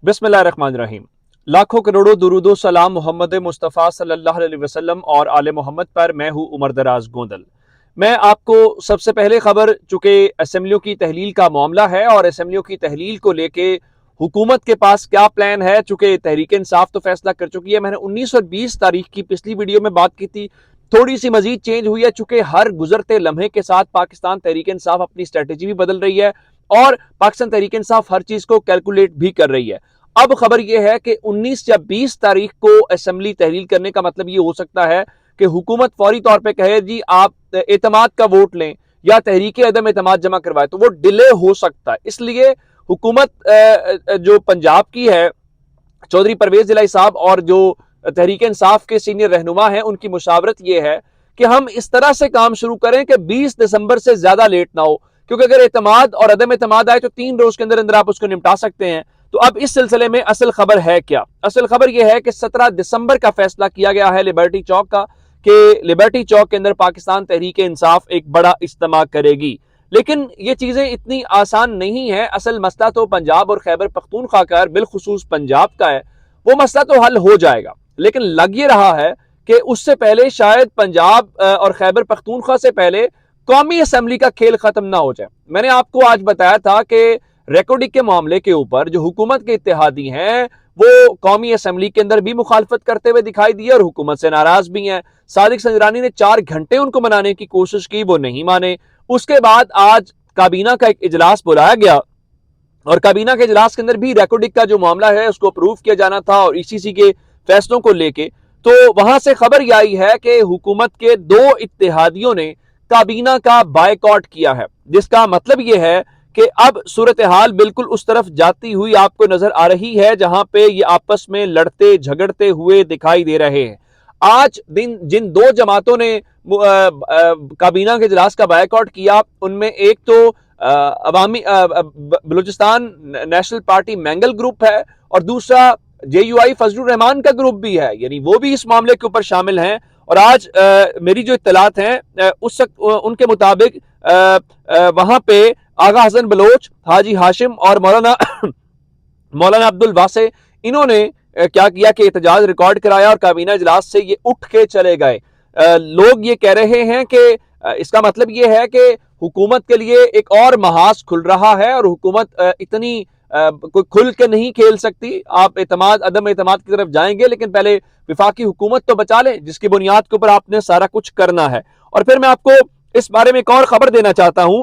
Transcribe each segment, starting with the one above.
बिस्मिल्लाहिर्रहमानिर्रहीम। लाखों करोड़ों दुरूदो सलाम मोहम्मद मुस्तफ़ा सल्लल्लाहु अलैहि वसल्लम और आले मोहम्मद पर। मैं हूँ उमर दराज गोंदल। मैं आपको सबसे पहले खबर, चूंकि असेंबलियों की तहलील का मामला है और असेंबलियों की तहलील को लेके हुकूमत के पास क्या प्लान है, चूंकि तहरीक इंसाफ तो फैसला कर चुकी है। मैंने 19 और 20 तारीख की पिछली वीडियो में बात की थी, थोड़ी सी मजीद चेंज हुई है, चूंकि हर गुजरते लम्हे के साथ पाकिस्तान तहरीक इंसाफ अपनी स्ट्रेटेजी भी बदल रही है और पाकिस्तान तहरीक इंसाफ हर चीज को कैलकुलेट भी कर रही है। अब खबर यह है कि 19 या 20 तारीख को असेंबली तहलील करने का मतलब ये हो सकता है कि हुकूमत फौरी तौर पे कहे जी आप एतमाद का वोट लें या तहरीक अदम एतमाद जमा करवाए, तो वो डिले हो सकता है। इसलिए हुकूमत जो पंजाब की है, चौधरी परवेज इलाही साहब और जो तहरीक इंसाफ के सीनियर रहनुमा हैं, उनकी मुशावरत ये है कि हम इस तरह से काम शुरू करें कि 20 दिसंबर से ज्यादा लेट ना हो, क्योंकि अगर एतमाद और अदम एतमाद आए तो 3 रोज के अंदर अंदर आप उसको निपटा सकते हैं। तो अब इस सिलसिले में असल खबर है क्या? असल खबर यह है कि 17 दिसंबर का फैसला किया गया है लिबर्टी चौक का, कि लिबर्टी चौक के अंदर पाकिस्तान तहरीक इंसाफ एक बड़ा इज्तिमा करेगी। लेकिन ये चीजें इतनी आसान नहीं है। असल मसला तो पंजाब और खैबर पख्तूनख्वा का, बिलखुसूस पंजाब का है। वो मसला तो हल हो जाएगा, लेकिन लग ये रहा है कि उससे पहले शायद पंजाब और खैबर पख्तूनख्वा से पहले कौमी असेंबली का खेल खत्म ना हो जाए। मैंने आपको आज बताया था कि रिकॉर्डिंग के मामले के ऊपर जो हुकूमत के इत्तेहादी हैं वो कौमी असेंबली के अंदर भी मुखालफत करते हुए दिखाई दिए और हुकूमत से नाराज भी हैं। सादिक संजरानी ने 4 घंटे उनको मनाने की कोशिश की, वो नहीं माने। उसके बाद आज काबीना का एक इजलास बुलाया गया और काबीना के इजलास के अंदर भी रिकॉर्डिंग का जो मामला है उसको अप्रूव किया जाना था और ईसीसी के फैसलों को लेके, तो वहां से खबर यह आई है कि हुकूमत के 2 इत्तेहादियों ने काबीना का बायकॉट किया है, जिसका मतलब यह है कि अब सूरत हाल बिल्कुल उस तरफ जाती हुई आपको नजर आ रही है जहां पे ये आपस में लड़ते झगड़ते हुए दिखाई दे रहे हैं। आज दिन जिन 2 जमातों ने काबीना के इजलास का बायकॉट किया, उनमें एक तो Awami Balochistan National Party Mengal group है और दूसरा जेयूआई फजलुर रहमान का ग्रुप भी है, यानी वो भी इस मामले के ऊपर शामिल हैं। और आज मेरी जो इत्तलात हैं उनके मुताबिक वहां पे आगा हसन बलोच, हाजी हाशिम और मौलाना मौलाना अब्दुल वासे, इन्होंने क्या किया कि एहतजाज रिकॉर्ड कराया और काबीना इजलास से ये उठ के चले गए। लोग ये कह रहे हैं कि इसका मतलब ये है कि हुकूमत के लिए एक और महाज खुल रहा है और हुकूमत इतनी कोई खुल के नहीं खेल सकती। आप एतमाद अदम एतमाद की तरफ जाएंगे, लेकिन पहले विफाकी हुकूमत तो बचा लें जिसकी बुनियाद के ऊपर आपने सारा कुछ करना है। और फिर मैं आपको इस बारे में एक और खबर देना चाहता हूं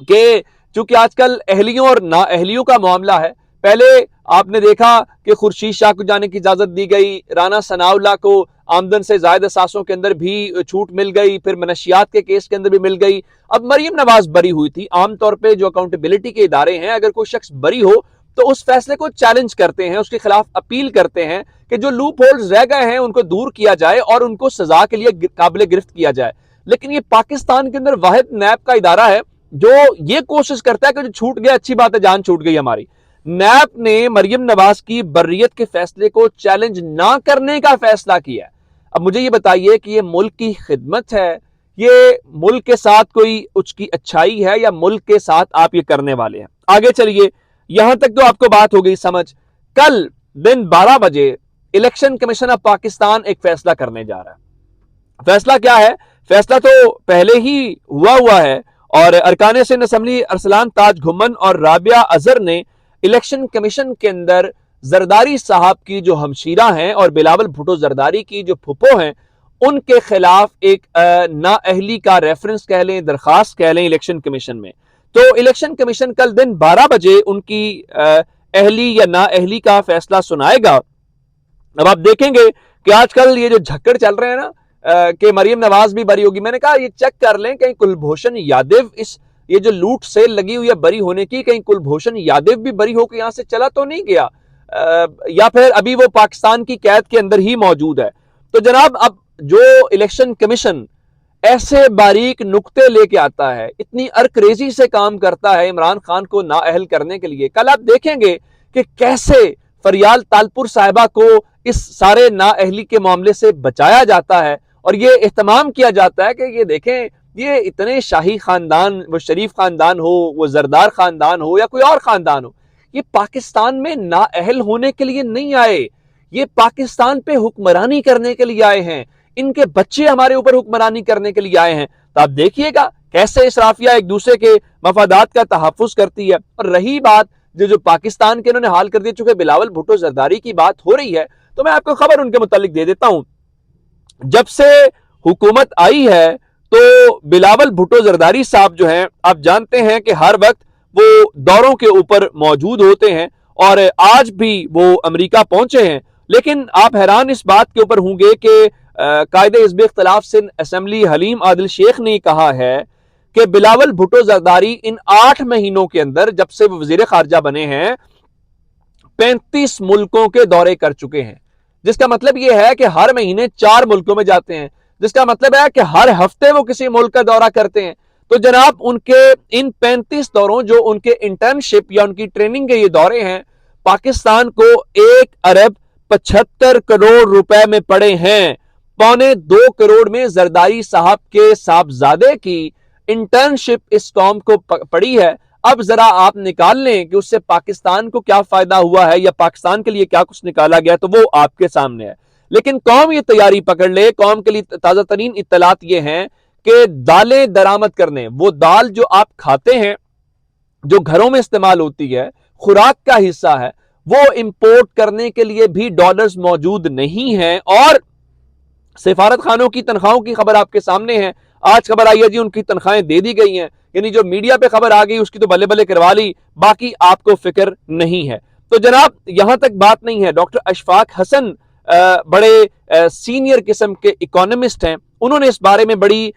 कि चूंकि आजकल अहलियों और नाअहलियों का मामला है, पहले आपने देखा कि खुर्शीद शाह को जाने की इजाजत दी गई, राना सनाउल्लाह को आमदन से जायद असासों के अंदर भी छूट मिल गई, फिर मनशियात के केस के अंदर भी मिल गई। अब मरियम नवाज बरी हुई थी। आमतौर पे जो अकाउंटेबिलिटी के इदारे हैं, अगर कोई शख्स बरी हो तो उस फैसले को चैलेंज करते हैं, उसके खिलाफ अपील करते हैं कि जो लूप होल्स रह गए हैं उनको दूर किया जाए और उनको सजा के लिए काबिल गिरफ्त किया जाए। लेकिन ये पाकिस्तान के अंदर वाहिद नैब का इदारा है जो ये कोशिश करता है कि जो छूट गया अच्छी बात है, जान छूट गई हमारी। नैब ने मरियम नवाज की बर्रियत के फैसले को चैलेंज ना करने का फैसला किया। अब मुझे ये बताइए कि ये मुल्क की खिदमत है, ये मुल्क के साथ कोई उसकी अच्छाई है, या मुल्क के साथ आप ये करने वाले हैं? आगे चलिए, यहां तक तो आपको बात हो गई समझ। कल दिन 12 बजे इलेक्शन कमीशन ऑफ पाकिस्तान एक फैसला करने जा रहा है। फैसला क्या है? फैसला तो पहले ही हुआ है और अरकान सिंध असम्बली अरसलान ताज घुमन और राबिया अजहर ने इलेक्शन कमीशन के अंदर जरदारी साहब की जो हमशीरा हैं और बिलावल भुट्टो जरदारी की जो फुप्पो हैं, उनके खिलाफ एक नाअहली का रेफरेंस कह लें, दरखास्त कह लें इलेक्शन कमीशन में। तो इलेक्शन कमीशन कल दिन 12 बजे उनकी अहली या नाअहली का फैसला सुनाएगा। अब आप देखेंगे कि आजकल ये जो झक्कड़ चल रहे हैं ना कि मरियम नवाज भी बरी होगी, मैंने कहा ये चेक कर लें कहीं कुलभूषण यादव इस ये जो लूट सेल लगी हुई है बरी होने की, कहीं कुलभूषण यादव भी बरी होकर यहां से चला तो नहीं गया, या फिर अभी वो पाकिस्तान की कैद के अंदर ही मौजूद है। तो जनाब, अब जो इलेक्शन कमीशन ऐसे बारीक नुक्ते लेके आता है, इतनी अरकरेजी से काम करता है इमरान खान को नाअहल करने के लिए, कल आप देखेंगे कि कैसे फरियाल तालपुर साहिबा को इस सारे नाअहली के मामले से बचाया जाता है और ये एहतमाम किया जाता है कि ये देखें, ये इतने शाही खानदान, वो शरीफ खानदान हो, वो जरदार खानदान हो या कोई और खानदान हो, یہ پاکستان میں نااہل ہونے کے لیے نہیں آئے، یہ پاکستان پہ حکمرانی کرنے کے لیے آئے ہیں، ان کے بچے ہمارے اوپر حکمرانی کرنے کے لیے آئے ہیں۔ تو آپ دیکھیے گا کیسے اسرافیہ ایک دوسرے کے مفادات کا تحفظ کرتی ہے۔ اور رہی بات جو پاکستان کے انہوں نے حال کر دی، چونکہ بلاول بھٹو زرداری کی بات ہو رہی ہے تو میں آپ کو خبر ان کے متعلق دے دیتا ہوں۔ جب سے حکومت آئی ہے تو بلاول بھٹو زرداری صاحب جو ہیں، آپ جانتے ہیں کہ ہر وقت وہ دوروں کے اوپر موجود ہوتے ہیں اور آج بھی وہ امریکہ پہنچے ہیں، لیکن آپ حیران اس بات کے اوپر ہوں گے کہ قائد حزب اختلاف سندھ اسمبلی حلیم عادل شیخ نے کہا ہے کہ بلاول بھٹو زرداری ان 8 مہینوں کے اندر جب سے وہ وزیر خارجہ بنے ہیں 35 ملکوں کے دورے کر چکے ہیں، جس کا مطلب یہ ہے کہ ہر مہینے 4 ملکوں میں جاتے ہیں، جس کا مطلب ہے کہ ہر ہفتے وہ کسی ملک کا دورہ کرتے ہیں۔ تو جناب ان کے ان 35 دوروں جو ان کے انٹرنشپ یا ان کی ٹریننگ کے یہ دورے ہیں، پاکستان کو 1.75 کروڑ روپے میں پڑے ہیں۔ 1.25 کروڑ میں زرداری صاحب کے صاحبزادے کی انٹرنشپ اس قوم کو پڑی ہے۔ اب ذرا آپ نکال لیں کہ اس سے پاکستان کو کیا فائدہ ہوا ہے یا پاکستان کے لیے کیا کچھ نکالا گیا، تو وہ آپ کے سامنے ہے۔ لیکن قوم یہ تیاری پکڑ لے، قوم کے لیے تازہ ترین اطلاعات یہ ہیں کہ دالیں درآمد کرنے، وہ دال جو آپ کھاتے ہیں جو گھروں میں استعمال ہوتی ہے، خوراک کا حصہ ہے، وہ امپورٹ کرنے کے لیے بھی ڈالرز موجود نہیں ہیں۔ اور سفارت خانوں کی تنخواہوں کی خبر آپ کے سامنے ہے، آج خبر آئی ہے جی ان کی تنخواہیں دے دی گئی ہیں، یعنی جو میڈیا پہ خبر آ گئی اس کی تو بلے بلے کروا لی، باقی آپ کو فکر نہیں ہے۔ تو جناب یہاں تک بات نہیں ہے۔ ڈاکٹر اشفاق حسن بڑے سینئر قسم کے اکانومسٹ ہیں، انہوں نے اس بارے میں بڑی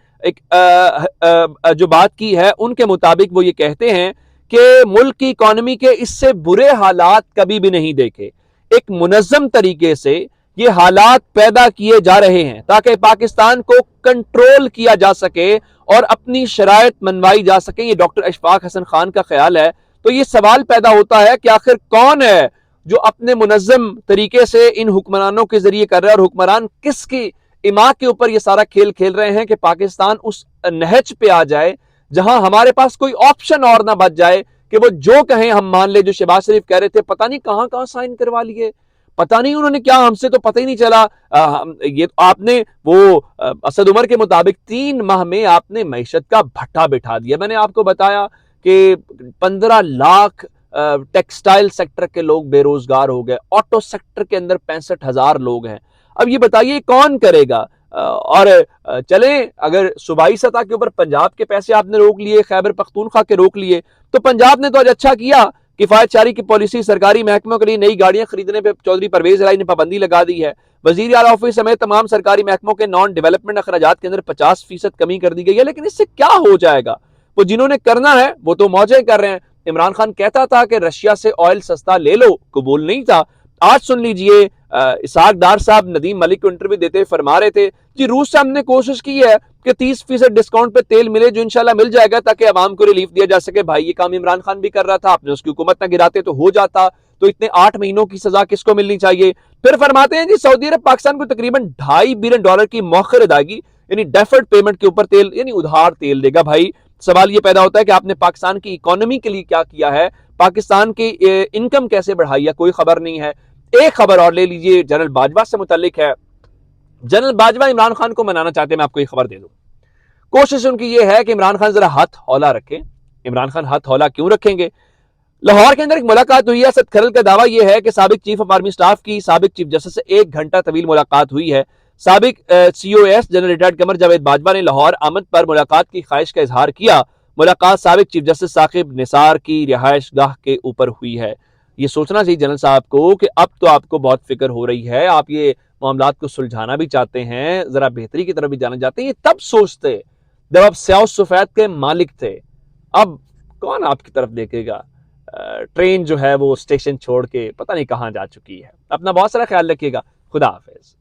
جو بات کی ہے، ان کے مطابق وہ یہ کہتے ہیں کہ ملک کی اکانومی کے اس سے برے حالات کبھی بھی نہیں دیکھے۔ ایک منظم طریقے سے یہ حالات پیدا کیے جا رہے ہیں تاکہ پاکستان کو کنٹرول کیا جا سکے اور اپنی شرائط منوائی جا سکے، یہ ڈاکٹر اشفاق حسن خان کا خیال ہے۔ تو یہ سوال پیدا ہوتا ہے کہ آخر کون ہے جو اپنے منظم طریقے سے ان حکمرانوں کے ذریعے کر رہا ہے، اور حکمران کس کی ایما کے اوپر یہ سارا کھیل کھیل رہے ہیں کہ پاکستان اس نہج پہ آ جائے جہاں ہمارے پاس کوئی آپشن اور نہ بچ جائے کہ وہ جو کہیں ہم مان لے۔ جو شہباز شریف کہہ رہے تھے پتہ نہیں کہاں کہاں سائن کروا لیے، پتہ نہیں انہوں نے کیا، ہم سے تو پتہ ہی نہیں چلا۔ یہ آپ نے وہ اسد عمر کے مطابق 3 ماہ میں آپ نے معیشت کا بھٹا بٹھا دیا۔ میں نے آپ کو بتایا کہ 15 لاکھ ٹیکسٹائل سیکٹر کے لوگ بے روزگار ہو گئے، آٹو سیکٹر کے اندر 65,000 لوگ ہیں۔ اب یہ بتائیے کون کرے گا؟ اور چلیں اگر صوبائی سطح کے اوپر پنجاب کے پیسے آپ نے روک لیے، خیبر پختونخوا کے روک لیے، تو پنجاب نے تو آج اچھا کیا، کفایت شاری کی پالیسی، سرکاری محکموں کے لیے نئی گاڑیاں خریدنے پہ چودھری پرویز الہی نے پابندی لگا دی ہے۔ وزیر اعلیٰ آفس سمیت تمام سرکاری محکموں کے نان ڈیولپمنٹ اخراجات کے اندر 50% کمی کر دی گئی ہے۔ لیکن اس سے کیا ہو جائے گا؟ وہ جنہوں نے کرنا ہے وہ تو موجیں کر رہے ہیں۔ عمران خان کہتا تھا کہ رشیا سے آئل سستا لے لو، قبول نہیں تھا۔ آج سن لیجئے اسحاق ڈار صاحب ندیم ملک کو انٹرویو دیتے فرما رہے تھے جی روس سے ہم نے کوشش کی ہے کہ 30% ڈسکاؤنٹ پہ تیل ملے، جو انشاءاللہ مل جائے گا تاکہ عوام کو ریلیف دیا جا سکے۔ بھائی یہ کام عمران خان بھی کر رہا تھا، آپ نے اس کی حکومت نہ گراتے تو ہو جاتا، تو اتنے 8 مہینوں کی سزا کس کو ملنی چاہیے؟ پھر فرماتے ہیں جی سعودی عرب پاکستان کو تقریباً $2.5 بلین کی مؤخر ادائیگی یعنی ڈیفرڈ پیمنٹ کے اوپر تیل یعنی ادھار تیل دے گا۔ بھائی سوال یہ پیدا ہوتا ہے کہ آپ نے پاکستان کی اکانومی کے لیے کیا کیا ہے، پاکستان کی انکم کیسے بڑھائی ہے؟ کوئی خبر نہیں ہے۔ ایک خبر اور لے لیجئے جنرل باجوہ سے متعلق ہے۔ جنرل باجوہ عمران خان کو منانا چاہتے ہیں، میں آپ کو یہ خبر دے دوں۔ کوشش ان کی یہ ہے کہ عمران خان ذرا ہاتھ ہولا رکھیں۔ عمران خان ہاتھ ہولا کیوں رکھیں گے؟ لاہور کے اندر ایک ملاقات ہوئی ہے۔ اسد کھرل کا دعویٰ یہ ہے کہ سابق چیف آف آرمی سٹاف کی سابق چیف جسٹس سے 1 گھنٹہ طویل ملاقات ہوئی ہے۔ سابق C O S general retired Qamar Javed Bajwa نے لاہور آمد پر ملاقات کی خواہش کا اظہار کیا۔ ملاقات سابق چیف جسٹس ثاقب نثار کی رہائش گاہ کے اوپر ہوئی ہے۔ یہ سوچنا چاہیے جنرل صاحب کو کہ اب تو آپ کو بہت فکر ہو رہی ہے، آپ یہ معاملات کو سلجھانا بھی چاہتے ہیں، ذرا بہتری کی طرف بھی جانا چاہتے ہیں۔ یہ تب سوچتے جب آپ سیاہ و سفید کے مالک تھے، اب کون آپ کی طرف دیکھے گا؟ ٹرین جو ہے وہ اسٹیشن چھوڑ کے پتہ نہیں کہاں جا چکی ہے۔ اپنا بہت سارا خیال رکھیے گا۔ خدا حافظ۔